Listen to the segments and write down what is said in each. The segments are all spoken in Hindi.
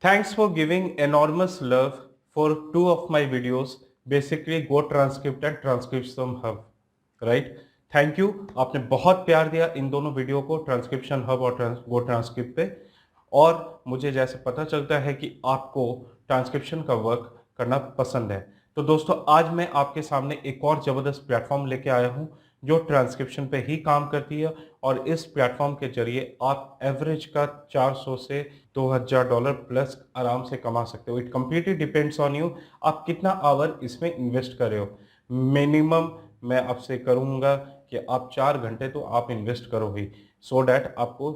Thanks for giving enormous love for two of my videos, basically Go Transcript and Transcription Hub, right? Thank you. आपने बहुत प्यार दिया इन दोनों वीडियो को, ट्रांसक्रिप्शन हब और गो ट्रांसक्रिप्ट पे। और मुझे जैसे पता चलता है कि आपको ट्रांसक्रिप्शन का वर्क करना पसंद है, तो दोस्तों आज मैं आपके सामने एक और ज़बरदस्त प्लेटफॉर्म लेके आया हूँ जो ट्रांसक्रिप्शन पे ही काम करती है। और इस प्लेटफॉर्म के जरिए आप एवरेज का 400 से $2000 प्लस आराम से कमा सकते हो। It completely depends on you, आप कितना आवर इसमें इन्वेस्ट कर रहे हो। मिनिमम मैं आपसे करूँगा कि आप 4 घंटे तो आप इन्वेस्ट करो ही, सो डैट आपको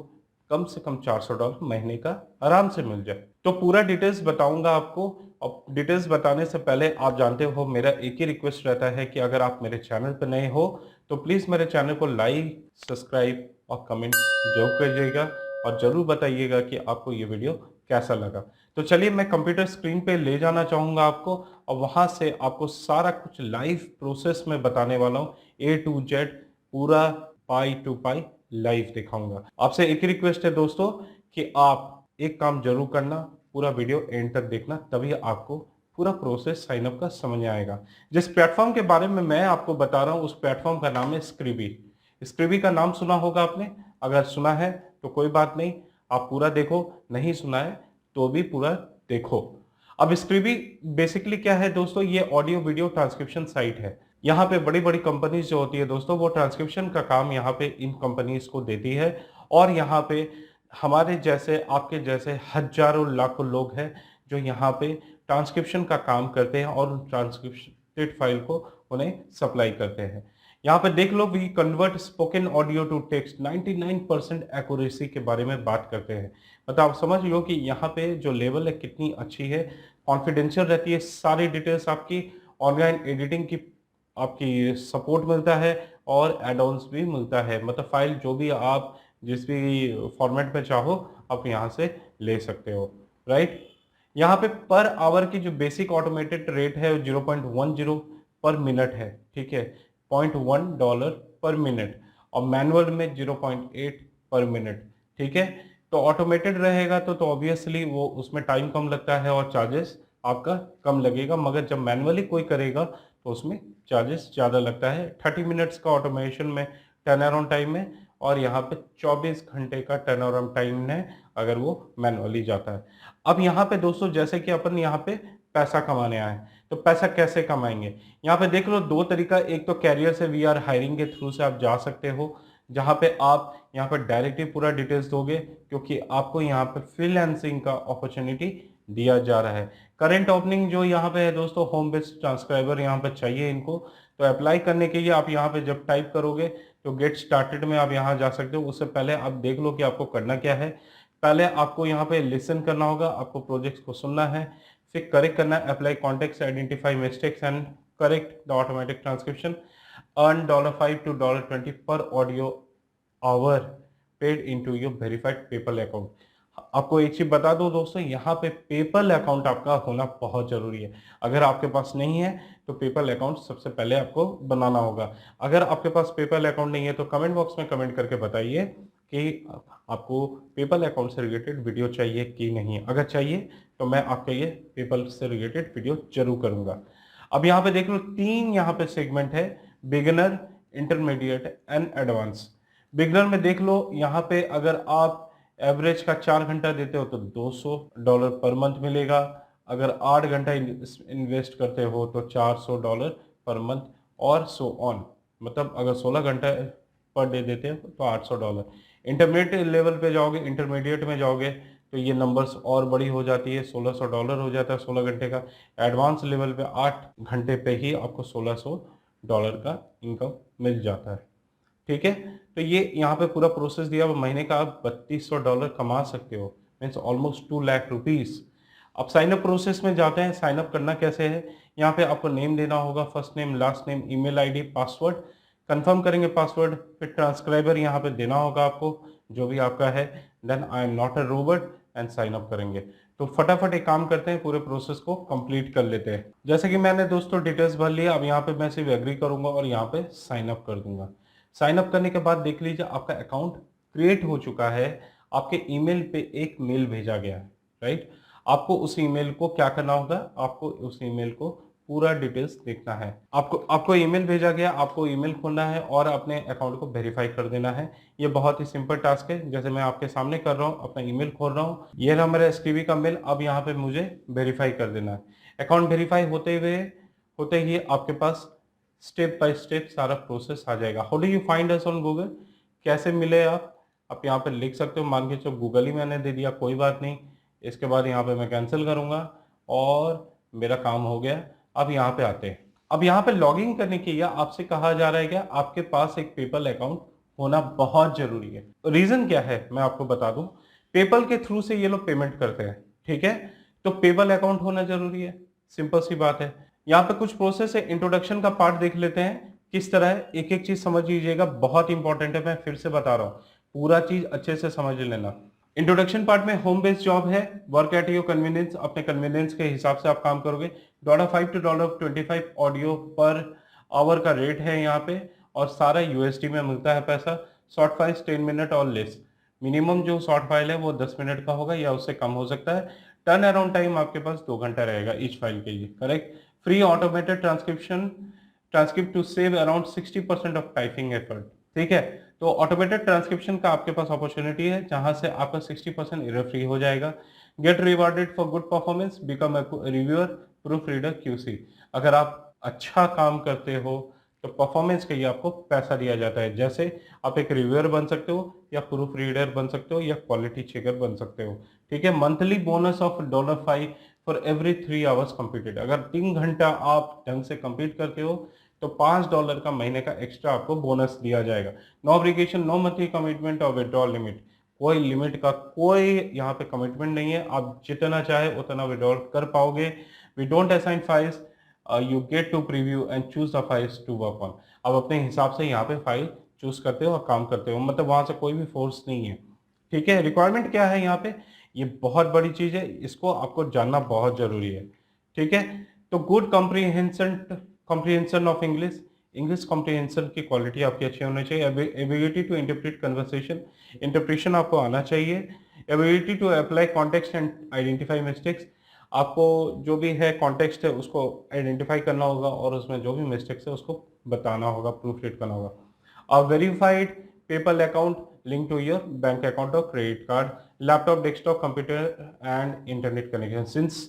कम से कम $400 महीने का आराम से मिल जाए। तो पूरा डिटेल्स बताऊंगा आपको। और डिटेल्स बताने से पहले आप जानते हो मेरा एक ही रिक्वेस्ट रहता है कि अगर आप मेरे चैनल पर नए हो तो प्लीज़ मेरे चैनल को लाइक, सब्सक्राइब और कमेंट जरूर करिएगा और ज़रूर बताइएगा कि आपको ये वीडियो कैसा लगा। तो चलिए मैं कंप्यूटर स्क्रीन पे ले जाना चाहूँगा आपको और वहाँ से आपको सारा कुछ लाइव प्रोसेस में बताने वाला हूँ। A to Z पूरा पाई टू पाई लाइव दिखाऊंगा। आपसे एक ही रिक्वेस्ट है दोस्तों कि आप एक काम जरूर करना, पूरा वीडियो एंड तक देखना, तभी आपको पूरा प्रोसेस साइन अप का समझ आएगा। जिस प्लेटफॉर्म के बारे में मैं आपको बता रहा हूँ उस प्लेटफॉर्म का नाम है स्क्रिबी। स्क्रिबी का नाम सुना होगा आपने, अगर सुना है तो कोई बात नहीं, आप पूरा देखो, नहीं सुना है तो भी पूरा देखो। अब स्क्रिबी बेसिकली क्या है दोस्तों, ये ऑडियो वीडियो ट्रांसक्रिप्शन साइट है। यहाँ पे बड़ी बड़ी कंपनीज जो होती है दोस्तों, वो ट्रांसक्रिप्शन का काम यहाँ पे इन कंपनीज को देती है। और यहाँ पे हमारे जैसे, आपके जैसे हजारों लाखों लोग हैं जो यहाँ पे ट्रांसक्रिप्शन का काम करते हैं और ट्रांसक्रिप्टेड फाइल को उन्हें सप्लाई करते हैं। यहाँ पे देख लो, we convert spoken audio to text, 99% accuracy के बारे में बात करते हैं। मतलब आप समझ लो कि यहाँ पे जो लेवल है कितनी अच्छी है, कॉन्फिडेंशियल रहती है सारी डिटेल्स आपकी। ऑनलाइन एडिटिंग की आपकी सपोर्ट मिलता है और एड ऑन्स भी मिलता है। मतलब फाइल जो भी आप जिस भी फॉर्मेट में चाहो आप यहाँ से ले सकते हो, राइट। यहाँ पे पर आवर की जो बेसिक ऑटोमेटेड रेट है वो 0.10 पर मिनट है, ठीक है, $0.1 पर मिनट। और मैनुअल में 0.8 पर मिनट, ठीक है। तो ऑटोमेटेड रहेगा तो ऑब्वियसली वो उसमें टाइम कम लगता है और चार्जेस आपका कम लगेगा। मगर जब मैनुअली कोई करेगा तो उसमें चार्जेस ज़्यादा लगता है। 30 मिनट्स का ऑटोमेशन में टर्न अराउंड टाइम है और यहाँ पे 24 घंटे का टर्न अराउंड टाइम है अगर वो मैनुअली जाता है। अब यहाँ पे दोस्तों जैसे कि अपन यहाँ पे पैसा कमाने आए, तो पैसा कैसे कमाएंगे, यहाँ पे देख लो दो तरीका। एक तो कैरियर से वी आर हायरिंग के थ्रू से आप जा सकते हो, जहाँ पे आप यहाँ पे डायरेक्टली पूरा डिटेल्स दोगे, क्योंकि आपको यहाँ पे फ्रीलांसिंग का अपॉर्चुनिटी दिया जा रहा है। करंट ओपनिंग जो यहाँ पे है दोस्तों, होम बेस्ड ट्रांसक्राइबर यहाँ पे चाहिए इनको। तो अप्लाई करने के लिए आप यहाँ पे जब टाइप करोगे तो गेट स्टार्टेड में आप यहाँ जा सकते हो। उससे पहले आप देख लो कि आपको करना क्या है। पहले आपको यहाँ पे लिसन करना होगा, आपको प्रोजेक्ट्स को सुनना है, फिर करेक्ट करना है, apply context, identify mistakes and correct the automatic transcription, earn $5 to $20 per audio hour paid into your verified PayPal account. आपको एक चीज बता दो दोस्तों, यहाँ पे पेपल अकाउंट आपका होना बहुत जरूरी है। अगर आपके पास नहीं है तो पेपल अकाउंट सबसे पहले आपको बनाना होगा। अगर आपके पास पेपल अकाउंट नहीं है तो कमेंट बॉक्स में कमेंट करके बताइए कि आपको पेपल अकाउंट से रिलेटेड वीडियो चाहिए कि नहीं। अगर चाहिए तो मैं आपके ये पेपल से रिलेटेड वीडियो जरूर करूंगा। अब यहाँ पे देख लो, तीन यहाँ पे सेगमेंट है, beginner, intermediate and advance. Beginner में देख लो, यहाँ पे अगर आप एवरेज का 4 घंटा देते हो तो $200 पर मंथ मिलेगा। अगर 8 घंटा इन्वेस्ट करते हो तो $400 पर मंथ और सो ऑन। मतलब अगर 16 घंटा पर डे देते हो तो $800। इंटरमीडिएट लेवल पे जाओगे, इंटरमीडिएट में जाओगे तो ये नंबर्स और बड़ी हो जाती है, $1600 हो जाता है 16 घंटे का। एडवांस लेवल पे 8 घंटे पे ही आपको $1600 का इनकम मिल जाता है, ठीक है। तो ये यहाँ पे पूरा प्रोसेस दिया, महीने का आप $3200 कमा सकते हो, मीन्स ऑलमोस्ट 2 लाख रुपीज। अब साइन अप प्रोसेस में जाते हैं। साइन अप करना कैसे है, यहाँ पे आपको नेम देना होगा, first name, last name, email ID, password, confirm करेंगे पासवर्ड, फिर ट्रांसक्राइबर यहाँ पे देना होगा आपको जो भी आपका है, then I am not a robot and sign up करेंगे। तो फटाफट एक काम करते हैं, पूरे प्रोसेस को कंप्लीट कर लेते हैं। जैसे कि मैंने दोस्तों डिटेल्स भर लिया, अब यहाँ पे मैं सिर्फ एग्री करूंगा और यहाँ पे साइन अप कर दूंगा। साइन अप करने के बाद देख लीजिए आपका अकाउंट क्रिएट हो चुका है, आपके ईमेल पे एक मेल भेजा गया है, राइट। आपको उस ईमेल को क्या करना होगा, आपको उस ईमेल को पूरा डिटेल्स देखना है। आपको ईमेल भेजा गया, आपको ईमेल खोलना है और अपने अकाउंट को वेरीफाई कर देना है। ये बहुत ही सिंपल टास्क है। जैसे मैं आपके सामने कर रहा हूँ, अपना ईमेल खोल रहा हूँ, ये रहा मेरा एसटीवी का मेल। अब यहाँ पे मुझे वेरीफाई कर देना है। अकाउंट वेरीफाई होते ही आपके पास स्टेप बाय स्टेप सारा प्रोसेस आ जाएगा। How do you find us on Google, कैसे मिले आप यहाँ पे लिख सकते हो। मान के चलो गूगल ही मैंने दे दिया, कोई बात नहीं। इसके बाद यहाँ पे मैं कैंसिल करूंगा और मेरा काम हो गया। अब यहाँ पे आते हैं। अब यहाँ पे लॉगिन करने के लिए आपसे कहा जा रहा है कि आपके पास एक पेपल अकाउंट होना बहुत जरूरी है। रीजन क्या है मैं आपको बता दूं। पेपल के थ्रू से ये लोग पेमेंट करते हैं, ठीक है। तो पेपल अकाउंट होना जरूरी है, सिंपल सी बात है। यहाँ पे कुछ प्रोसेस है, इंट्रोडक्शन का पार्ट देख लेते हैं किस तरह है। एक एक चीज समझ लीजिएगा, बहुत इंपॉर्टेंट है, मैं फिर से बता रहा हूँ, पूरा चीज अच्छे से समझ लेना। इंट्रोडक्शन पार्ट में होम बेस्ड जॉब है, वर्क एट योर कन्वीनियंस, अपने कन्वीनियंस के हिसाब से आप काम करोगे। $5 to $25 ऑडियो पर आवर का रेट है यहाँ पे, और सारा यूएसडी में मिलता है पैसा। शॉर्ट फाइल्स 10 मिनट और लेस, मिनिमम जो शॉर्ट फाइल है वो 10 मिनट का होगा या उससे कम हो सकता है। टर्न अराउंड टाइम आपके पास 2 घंटा रहेगा ईच फाइल के लिए, correct. Free automated transcript to save around 60% of typing effort, ठीक है। तो ऑटोमेटेड ट्रांसक्रिप्शन का आपके पास अपॉर्चुनिटी है जहां से आपका 60% एरर फ्री हो जाएगा। Get rewarded for good performance, become a reviewer, proofreader, QC. अगर आप अच्छा काम करते हो तो परफॉर्मेंस के लिए आपको पैसा दिया जाता है। जैसे आप एक रिव्यूअर बन सकते हो, या प्रूफ रीडर बन सकते हो, या क्वालिटी चेकर बन सकते हो, ठीक है। Monthly bonus of $5 for every 3 hours completed. अगर 3 घंटा आप ढंग से कंप्लीट करते हो तो $5 का महीने का एक्स्ट्रा आपको बोनस दिया जाएगा। No obligation, no monthly commitment और विड्रॉल लिमिट, कोई लिमिट का कोई यहाँ पे कमिटमेंट नहीं है। आप जितना चाहे उतना विड्रॉल कर पाओगे। We don't assign files, you get to preview and choose the files to work on. आप अपने हिसाब से यहाँ पे फाइल चूज करते हो और काम करते हो, मतलब वहां से कोई भी फोर्स नहीं है, ठीक है। रिक्वायरमेंट क्या है यहाँ पे, ये बहुत बड़ी चीज है, इसको आपको जानना बहुत जरूरी है, ठीक है। तो good comprehension of English comprehension की क्वालिटी आपकी अच्छी होनी चाहिए। Ability to interpret conversation, interpretation आपको आना चाहिए। Ability to apply context and identify mistakes, आपको जो भी है कॉन्टेक्स्ट है उसको आइडेंटिफाई करना होगा और उसमें जो भी मिस्टेक्स है उसको बताना होगा, प्रूफ रीड करना होगा। A verified PayPal account linked to your bank account or credit card, laptop, desktop, computer and internet connection. Since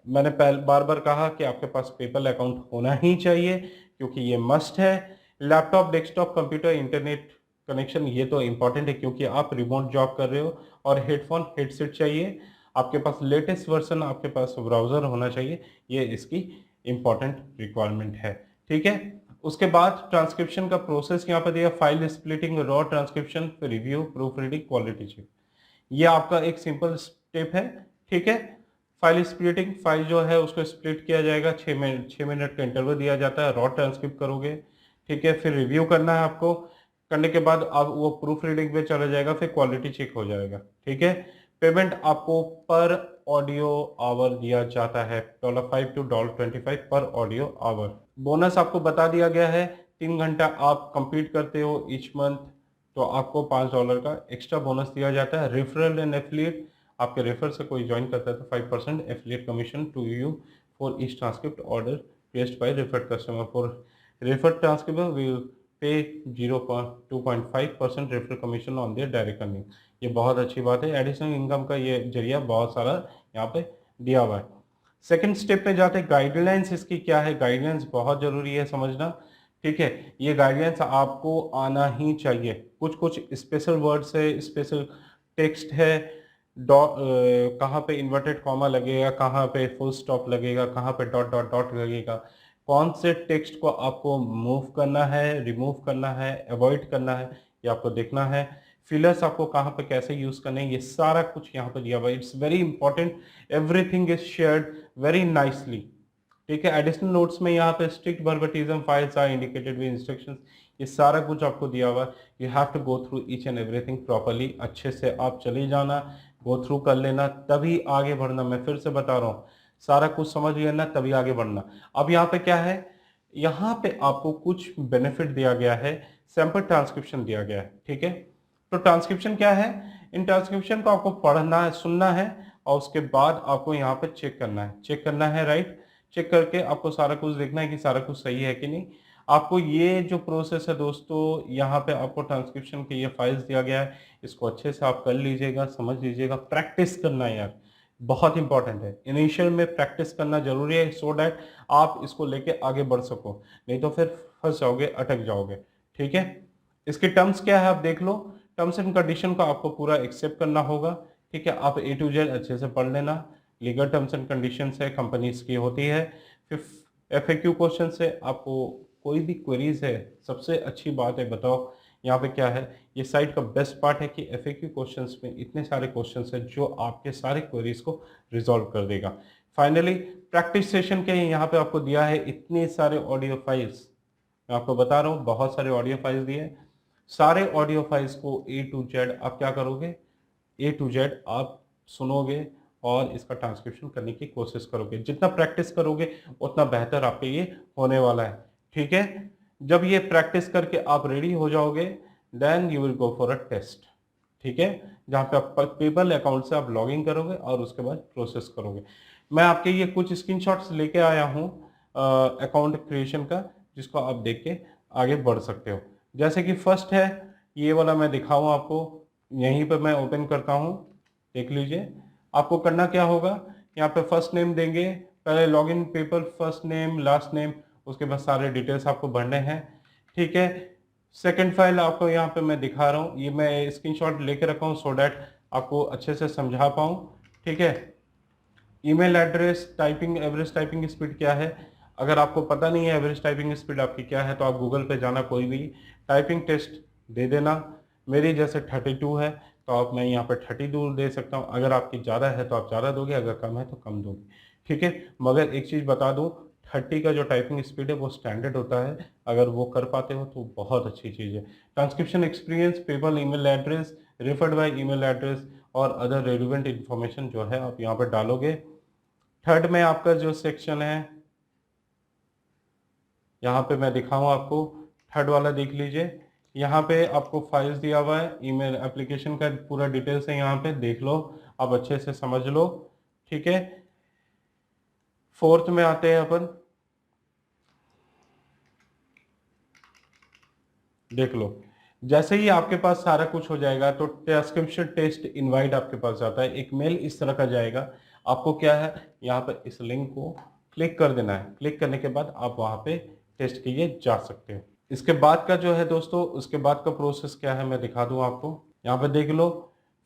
मैंने बार बार कहा कि आपके पास पेपल अकाउंट होना ही चाहिए क्योंकि ये मस्ट है। Laptop, desktop, computer, internet connection, ये तो इंपॉर्टेंट है क्योंकि आप रिमोट जॉब कर रहे हो। और हेडसेट चाहिए आपके पास, लेटेस्ट वर्जन आपके पास ब्राउजर होना चाहिए, ये इसकी इंपॉर्टेंट रिक्वायरमेंट है, ठीक है। उसके बाद ट्रांसक्रिप्शन का प्रोसेस यहाँ पर दिया, file splitting, raw transcription, review, proofreading, quality check, ये आपका एक सिंपल स्टेप है, ठीक है। फाइल स्प्लिटिंग, फाइल जो है उसको स्प्लिट किया जाएगा, 6 मिनट का इंटरवल दिया जाता है, रॉ ट्रांसक्रिप्ट करोगे, ठीक है। फिर रिव्यू करना है आपको, करने के बाद अब वो प्रूफ रीडिंग पे चला जाएगा, फिर क्वालिटी चेक हो जाएगा, ठीक है। पेमेंट आपको पर ऑडियो आवर दिया जाता है, $5 to $25 पर ऑडियो आवर। बोनस आपको बता दिया गया है, 3 घंटा आप कंप्लीट करते हो ईच मंथ तो आपको $5 का एक्स्ट्रा बोनस दिया जाता है। रेफरल एंड एफिलिएट, आपके रेफर से कोई ज्वाइन करता है तो 5% affiliate commission to you for each transcript order placed by referred customer. For referred transcriptor we pay 2.5% referral commission on their direct earning. ये बहुत अच्छी बात है, एडिशनल इनकम का ये जरिया बहुत सारा यहाँ पे दिया हुआ है। सेकंड स्टेप पे जाते हैं, गाइडलाइंस इसकी क्या है। गाइडलाइंस बहुत जरूरी है समझना, ठीक है। ये गाइडलाइंस आपको आना ही चाहिए। कुछ कुछ स्पेशल वर्ड्स है, स्पेशल टेक्स्ट है, कहाँ पे इन्वर्टेड कॉमा लगेगा, कहाँ पे फुल स्टॉप लगेगा, कहाँ पे डॉट डॉट डॉट लगेगा, कौन से टेक्स्ट को आपको मूव करना है, रिमूव करना है, अवॉइड करना है, ये आपको देखना है। फिलर्स आपको कहाँ पे कैसे यूज करने हैं, ये सारा कुछ यहाँ पे दिया हुआ है। It's very important, everything is shared very nicely, ठीक है। एडिशनल नोट्स में यहाँ पे strict verbatimism, files are indicated with instructions, ये सारा कुछ आपको दिया हुआ है। You have to go through each and everything properly, अच्छे से आप चले जाना, गो थ्रू कर लेना, तभी आगे बढ़ना। मैं फिर से बता रहा हूँ, सारा कुछ समझ लेना तभी आगे बढ़ना। अब यहाँ पे क्या है, यहाँ पे आपको कुछ बेनिफिट दिया गया है, सैंपल ट्रांसक्रिप्शन दिया गया है, ठीक है। तो ट्रांसक्रिप्शन क्या है, इन ट्रांसक्रिप्शन को आपको पढ़ना है, सुनना है और उसके बाद आपको यहाँ पे चेक करना है, राइट। चेक करके आपको सारा कुछ देखना है कि सारा कुछ सही है कि नहीं। आपको ये जो प्रोसेस है दोस्तों, यहाँ पे आपको ट्रांसक्रिप्शन के ये फाइल्स दिया गया है, इसको अच्छे से आप कर लीजिएगा, समझ लीजिएगा। प्रैक्टिस करना है यार, बहुत इंपॉर्टेंट है। इनिशियल में प्रैक्टिस करना जरूरी है, सो डैट आप इसको लेके आगे बढ़ सको, नहीं तो फिर फंस जाओगे, अटक जाओगे। ठीक है, इसके टर्म्स क्या है आप देख लो। टर्म्स एंड कंडीशन को आपको पूरा एक्सेप्ट करना होगा। ठीक है, आप A to Z अच्छे से पढ़ लेना। लीगल टर्म्स एंड कंडीशन है, कंपनीज की होती है। फिर FAQ क्वेश्चन से आपको कोई भी क्वेरीज है, सबसे अच्छी बात है, बताओ यहाँ पे क्या है। ये साइट का बेस्ट पार्ट है कि FAQ क्वेश्चंस में इतने सारे क्वेश्चंस हैं जो आपके सारे क्वेरीज को रिजॉल्व कर देगा। फाइनली प्रैक्टिस सेशन के यहाँ पे आपको दिया है इतने सारे ऑडियो फाइल्स, मैं आपको बता रहा हूँ बहुत सारे ऑडियो फाइल्स दिए। सारे ऑडियो फाइल्स को A to Z आप क्या करोगे, A to Z आप सुनोगे और इसका ट्रांसक्रिप्शन करने की कोशिश करोगे। जितना प्रैक्टिस करोगे उतना बेहतर आपके ये होने वाला है। ठीक है, जब ये प्रैक्टिस करके आप रेडी हो जाओगे, then you will go for a test. ठीक है, जहाँ पे आप पेपल अकाउंट से आप लॉगिन करोगे और उसके बाद प्रोसेस करोगे। मैं आपके ये कुछ स्क्रीनशॉट्स लेके आया हूँ अकाउंट क्रिएशन का, जिसको आप देख के आगे बढ़ सकते हो। जैसे कि फर्स्ट है ये वाला, मैं दिखाऊँ आपको, यहीं पर मैं ओपन करता हूँ, देख लीजिए। आपको करना क्या होगा, यहाँ पे फर्स्ट नेम देंगे, पहले login paper, first name last name, उसके बाद सारे डिटेल्स आपको भरने हैं। ठीक है, सेकंड फाइल आपको यहाँ पे मैं दिखा रहा हूँ, ये मैं स्क्रीनशॉट लेके रखा हूँ सो डैट आपको अच्छे से समझा पाऊँ। ठीक है, email address, typing average typing speed क्या है। अगर आपको पता नहीं है एवरेज टाइपिंग स्पीड आपकी क्या है, तो आप गूगल पे जाना, कोई भी टाइपिंग टेस्ट दे देना। मेरी जैसे 32 है तो आप, मैं यहाँ पे 32 दे सकता हूँ। अगर आपकी ज़्यादा है तो आप ज़्यादा दोगे, अगर कम है तो कम दोगे। ठीक है, मगर एक चीज़ बता दूँ, 30 का जो टाइपिंग स्पीड है वो स्टैंडर्ड होता है। अगर वो कर पाते हो तो बहुत अच्छी चीज़ है। Transcription experience, PayPal email address, referred by email address और अदर रेलिवेंट इन्फॉर्मेशन जो है आप यहाँ पर डालोगे। थर्ड में आपका जो सेक्शन है, यहाँ पे मैं दिखाऊँ आपको, थर्ड वाला देख लीजिए। यहाँ पे आपको फाइल्स दिया हुआ है, ईमेल एप्लीकेशन का पूरा डिटेल्स है, यहाँ पे देख लो, आप अच्छे से समझ लो। ठीक है, फोर्थ में आते हैं अपन, देख लो। जैसे ही आपके पास सारा कुछ हो जाएगा तो ट्रांसक्रिप्शन टेस्ट इनवाइट आपके पास जाता है, एक मेल इस तरह का जाएगा। आपको क्या है, यहाँ पे इस लिंक को क्लिक कर देना है। क्लिक करने के बाद आप वहाँ पे टेस्ट के लिए जा सकते हो। इसके बाद का जो है दोस्तों, उसके बाद का प्रोसेस क्या है मैं दिखा दूँ आपको। यहाँ पे देख लो,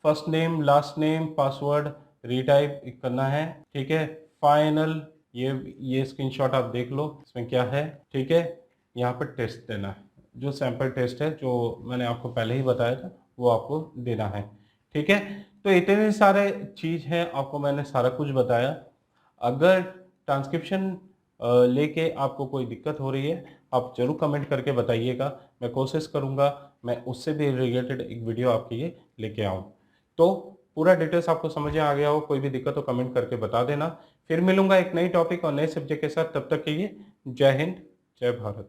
first name last name password retype करना है। ठीक है, फाइनल, ये स्क्रीनशॉट आप देख लो, इसमें क्या है। ठीक है, यहाँ पे टेस्ट देना है, जो सैंपल टेस्ट है जो मैंने आपको पहले ही बताया था वो आपको देना है। ठीक है, तो इतने सारे चीज़ हैं, आपको मैंने सारा कुछ बताया। अगर ट्रांसक्रिप्शन लेके आपको कोई दिक्कत हो रही है, आप जरूर कमेंट करके बताइएगा। मैं कोशिश करूँगा मैं उससे भी रिलेटेड एक वीडियो आपके लिए लेके आऊँ। तो पूरा डिटेल्स आपको समझ में आ गया हो, कोई भी दिक्कत हो कमेंट करके बता देना। फिर मिलूंगा एक नई टॉपिक और नए सब्जेक्ट के साथ, तब तक के लिए जय हिंद, जय भारत।